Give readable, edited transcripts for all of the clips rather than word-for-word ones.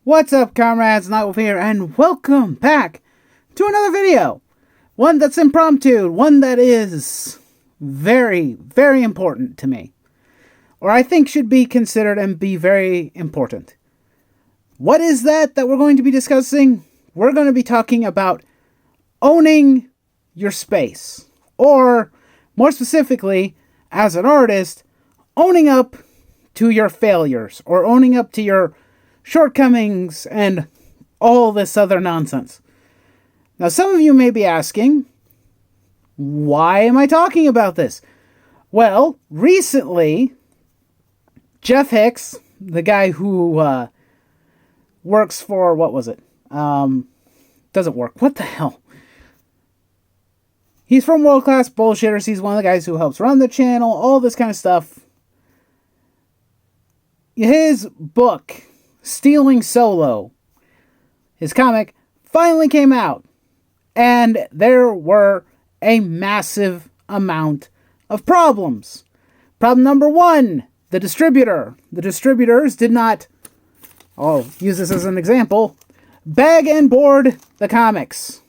What's up, comrades? Nightwolf here, and welcome back to another video. One that's impromptu, one that is very, very important to me. Or I think should be considered and be very important. What is that we're going to be discussing? We're going to be talking about owning your space. Or, more specifically, as an artist, owning up to your failures. Or owning up to your shortcomings and all this other nonsense. Now, some of you may be asking, why am I talking about this? Well, recently, Jeff Hicks, the guy who works for, what was it? Doesn't work. What the hell? He's from World Class Bullshitters. He's one of the guys who helps run the channel, all this kind of stuff. His book, Stealing Solo, his comic, finally came out. And there were a massive amount of problems. Problem number one, the distributor. The distributors did not, I'll use this as an example, bag and board the comics.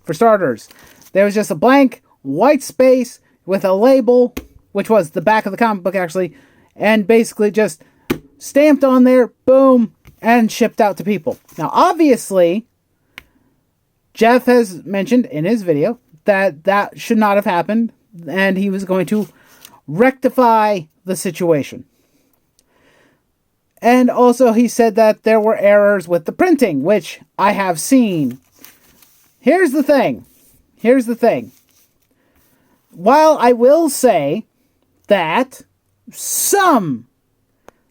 For starters, there was just a blank white space with a label, which was the back of the comic book actually, and basically just stamped on there, boom, and shipped out to people. Now, obviously, Jeff has mentioned in his video that that should not have happened, and he was going to rectify the situation. And also, he said that there were errors with the printing, which I have seen. Here's the thing. While I will say that some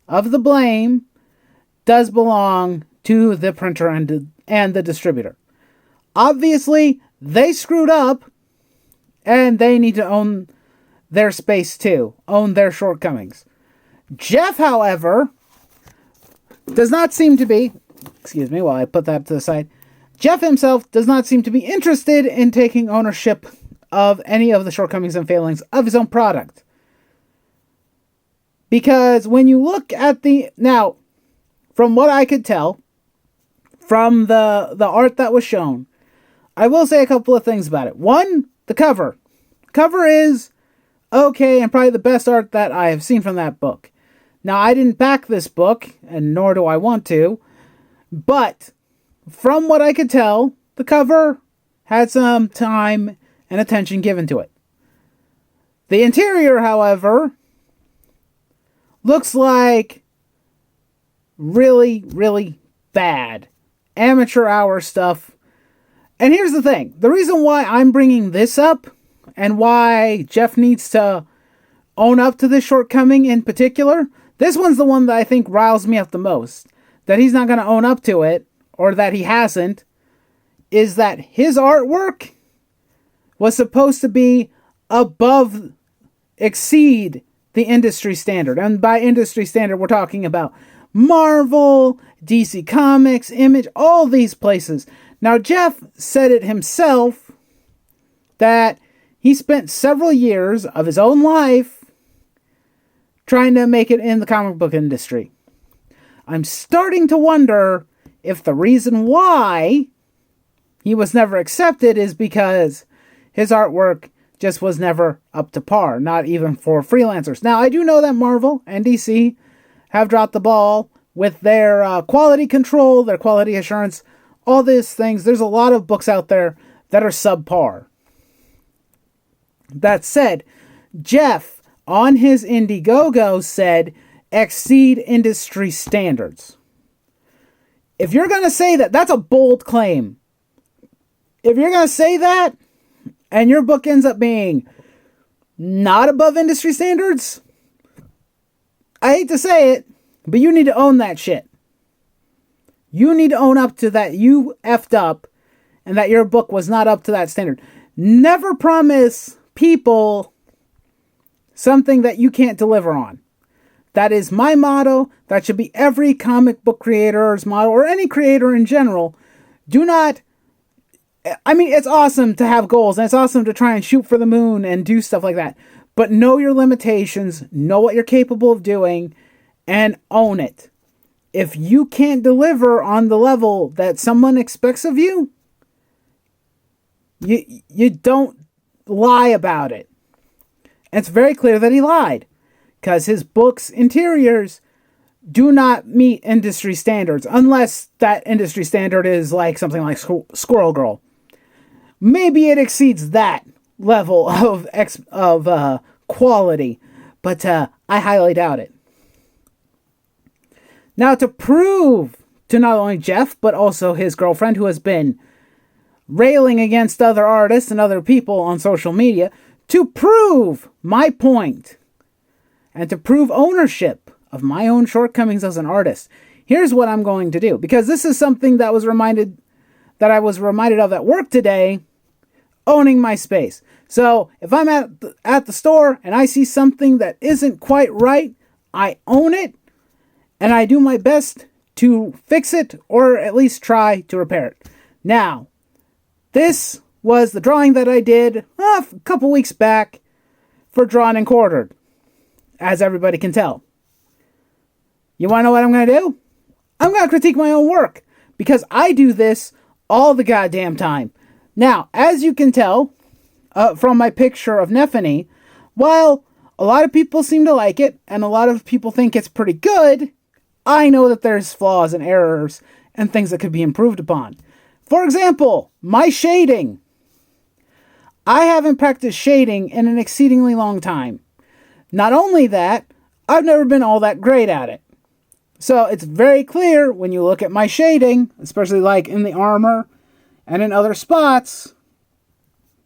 of the blame does belong to the printer and the distributor. Obviously, they screwed up, and they need to own their space too, own their shortcomings. Jeff, however, does not seem to be, excuse me while I put that to the side, Jeff himself does not seem to be interested in taking ownership of any of the shortcomings and failings of his own product. Because when you look at now, from what I could tell, from the art that was shown, I will say a couple of things about it. One, the cover. Cover is okay and probably the best art that I have seen from that book. Now, I didn't back this book, and nor do I want to, but from what I could tell, the cover had some time and attention given to it. The interior, however, looks like really, really bad. Amateur hour stuff. And here's the thing. The reason why I'm bringing this up and why Jeff needs to own up to this shortcoming in particular, this one's the one that I think riles me up the most. That he's not going to own up to it, or that he hasn't, is that his artwork was supposed to be exceed the industry standard. And by industry standard, we're talking about Marvel, DC Comics, Image, all these places. Now, Jeff said it himself that he spent several years of his own life trying to make it in the comic book industry. I'm starting to wonder if the reason why he was never accepted is because his artwork just was never up to par, not even for freelancers. Now, I do know that Marvel and DC have dropped the ball with their quality control, their quality assurance, all these things. There's a lot of books out there that are subpar. That said, Jeff, on his Indiegogo, said, exceed industry standards. If you're going to say that, that's a bold claim. If you're going to say that, and your book ends up being not above industry standards, I hate to say it, but you need to own that shit. You need to own up to that you effed up and that your book was not up to that standard. Never promise people something that you can't deliver on. That is my motto. That should be every comic book creator's motto, or any creator in general. Do not... I mean, it's awesome to have goals, and it's awesome to try and shoot for the moon and do stuff like that. But know your limitations, know what you're capable of doing, and own it. if you can't deliver on the level that someone expects of you, you don't lie about it. And it's very clear that he lied, because his book's interiors do not meet industry standards, unless that industry standard is like something like Squirrel Girl. Maybe it exceeds that level of quality, but I highly doubt it. Now, to prove to not only Jeff, but also his girlfriend, who has been railing against other artists and other people on social media, to prove my point and to prove ownership of my own shortcomings as an artist, here's what I'm going to do. Because this is something that I was reminded of at work today, owning my space. So if I'm at the store and I see something that isn't quite right, I own it and I do my best to fix it, or at least try to repair it. Now, this was the drawing that I did a couple weeks back for Drawn and Quartered, as everybody can tell. You want to know what I'm going to do? I'm going to critique my own work, because I do this all the goddamn time. Now, as you can tell from my picture of Nephany, while a lot of people seem to like it, and a lot of people think it's pretty good, I know that there's flaws and errors and things that could be improved upon. For example, my shading. I haven't practiced shading in an exceedingly long time. Not only that, I've never been all that great at it. So it's very clear when you look at my shading, especially like in the armor and in other spots.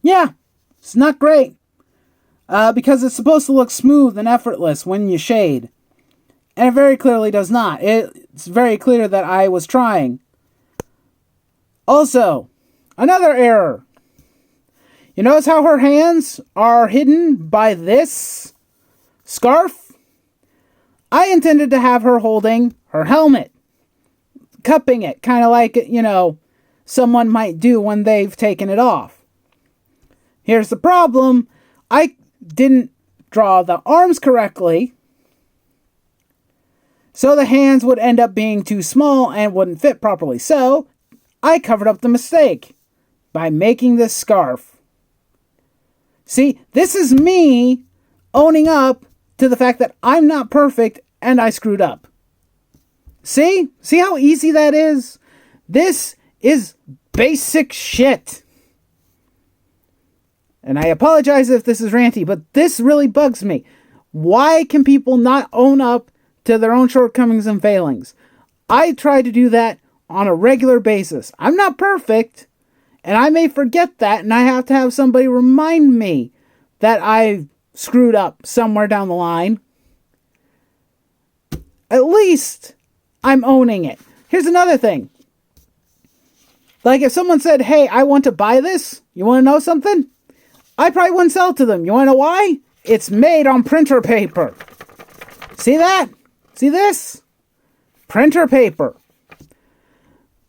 Yeah, it's not great. Because it's supposed to look smooth and effortless when you shade. And it very clearly does not. It's very clear that I was trying. Also, another error. You notice how her hands are hidden by this scarf? I intended to have her holding her helmet, cupping it, kind of like, someone might do when they've taken it off. Here's the problem. I didn't draw the arms correctly, so the hands would end up being too small and wouldn't fit properly. So I covered up the mistake by making this scarf. See, this is me owning up to the fact that I'm not perfect and I screwed up. See? See how easy that is? This is basic shit. And I apologize if this is ranty, but this really bugs me. Why can people not own up to their own shortcomings and failings? I try to do that on a regular basis. I'm not perfect, and I may forget that, and I have to have somebody remind me that I screwed up somewhere down the line. At least I'm owning it. Here's another thing. Like if someone said, hey, I want to buy this, you want to know something? I probably wouldn't sell it to them. You want to know why? It's made on printer paper. See that? See this? Printer paper.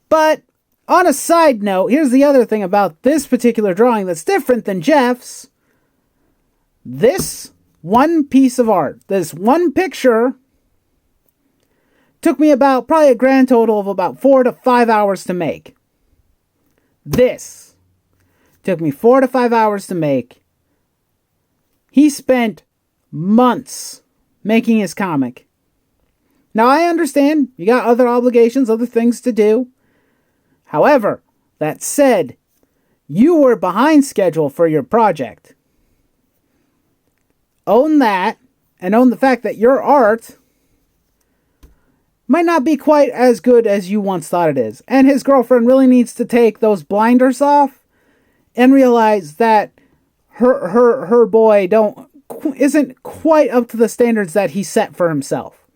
But on a side note, here's the other thing about this particular drawing that's different than Jeff's. This one piece of art, this one picture, took me probably a grand total of about 4 to 5 hours to make. This took me 4 to 5 hours to make. He spent months making his comic. Now I understand you got other obligations, other things to do. However, that said, you were behind schedule for your project. Own that, and own the fact that your art might not be quite as good as you once thought it is. And his girlfriend really needs to take those blinders off and realize that her boy isn't quite up to the standards that he set for himself.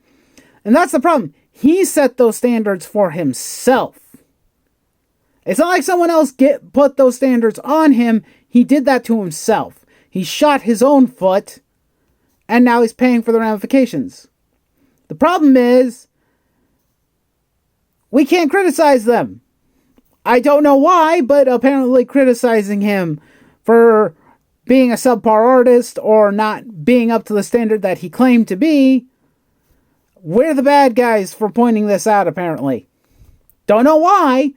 And that's the problem. He set those standards for himself. It's not like someone else put those standards on him. He did that to himself. He shot his own foot, and now he's paying for the ramifications. The problem is, we can't criticize them. I don't know why, but apparently criticizing him for being a subpar artist or not being up to the standard that he claimed to be we're the bad guys for pointing this out, apparently. Don't know why.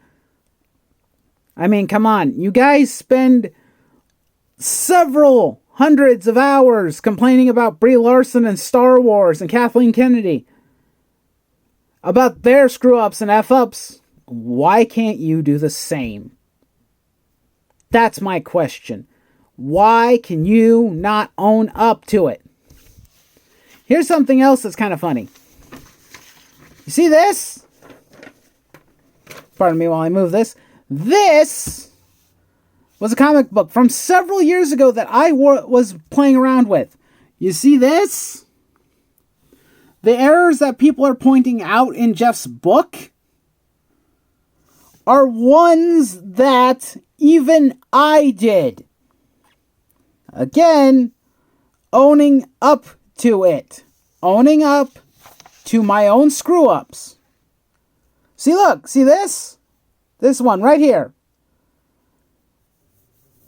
I mean, come on. You guys spend several hundreds of hours complaining about Brie Larson and Star Wars and Kathleen Kennedy. About their screw-ups and F-ups. Why can't you do the same? That's my question. Why can you not own up to it? Here's something else that's kind of funny. You see this? Pardon me while I move this. This was a comic book from several years ago that I was playing around with. You see this? The errors that people are pointing out in Jeff's book are ones that even I did. Again, owning up to it. Owning up to my own screw-ups. See, look. See this? This one right here.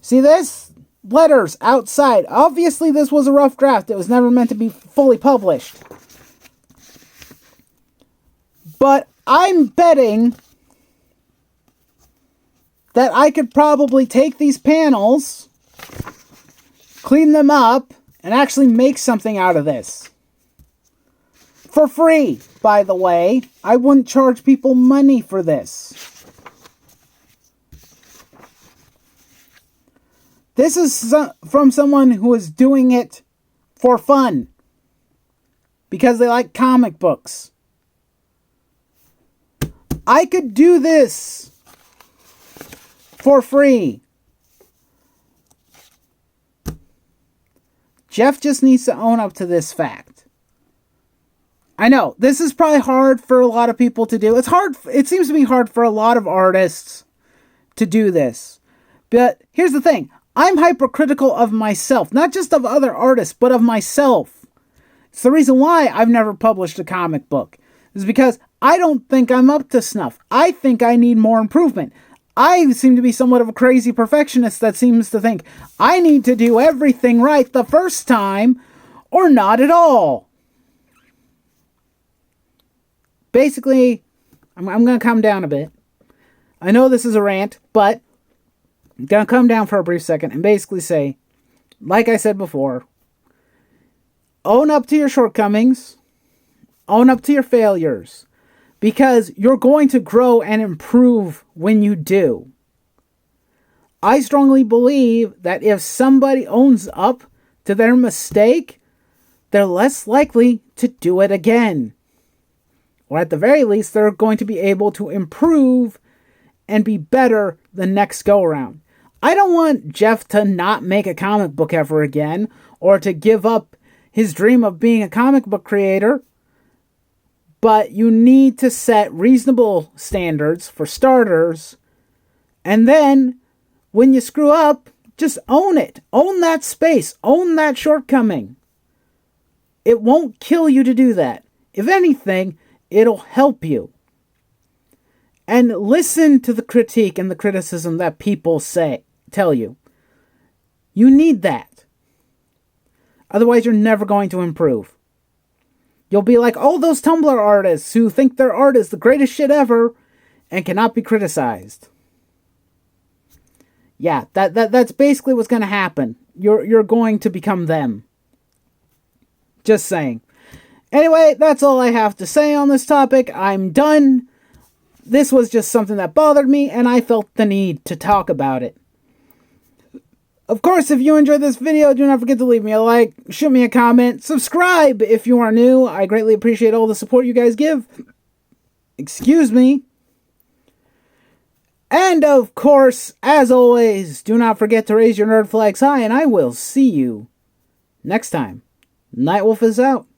See this? Letters outside. Obviously, this was a rough draft. It was never meant to be fully published. But I'm betting that I could probably take these panels, clean them up, and actually make something out of this. For free, by the way. I wouldn't charge people money for this. This is from someone who is doing it for fun. Because they like comic books. I could do this for free. Jeff just needs to own up to this fact. I know, this is probably hard for a lot of people to do. It seems to be hard for a lot of artists to do this. But here's the thing. I'm hypercritical of myself. Not just of other artists, but of myself. It's the reason why I've never published a comic book. It's because I don't think I'm up to snuff. I think I need more improvement. I seem to be somewhat of a crazy perfectionist that seems to think I need to do everything right the first time or not at all. Basically, I'm going to calm down a bit. I know this is a rant, but I'm going to calm down for a brief second and basically say, like I said before, own up to your shortcomings, own up to your failures, because you're going to grow and improve when you do. I strongly believe that if somebody owns up to their mistake, they're less likely to do it again. Or at the very least, they're going to be able to improve and be better the next go-around. I don't want Jeff to not make a comic book ever again, or to give up his dream of being a comic book creator. But you need to set reasonable standards for starters. And then, when you screw up, just own it. Own that space. Own that shortcoming. It won't kill you to do that. If anything, it'll help you. And listen to the critique and the criticism that people tell you. You need that. Otherwise, you're never going to improve. You'll be like all those Tumblr artists who think their art is the greatest shit ever and cannot be criticized. Yeah, that's basically what's going to happen. You're going to become them. Just saying. Anyway, that's all I have to say on this topic. I'm done. This was just something that bothered me, and I felt the need to talk about it. Of course, if you enjoyed this video, do not forget to leave me a like, shoot me a comment, subscribe if you are new. I greatly appreciate all the support you guys give. Excuse me. And of course, as always, do not forget to raise your nerd flags high, and I will see you next time. Nightwolf is out.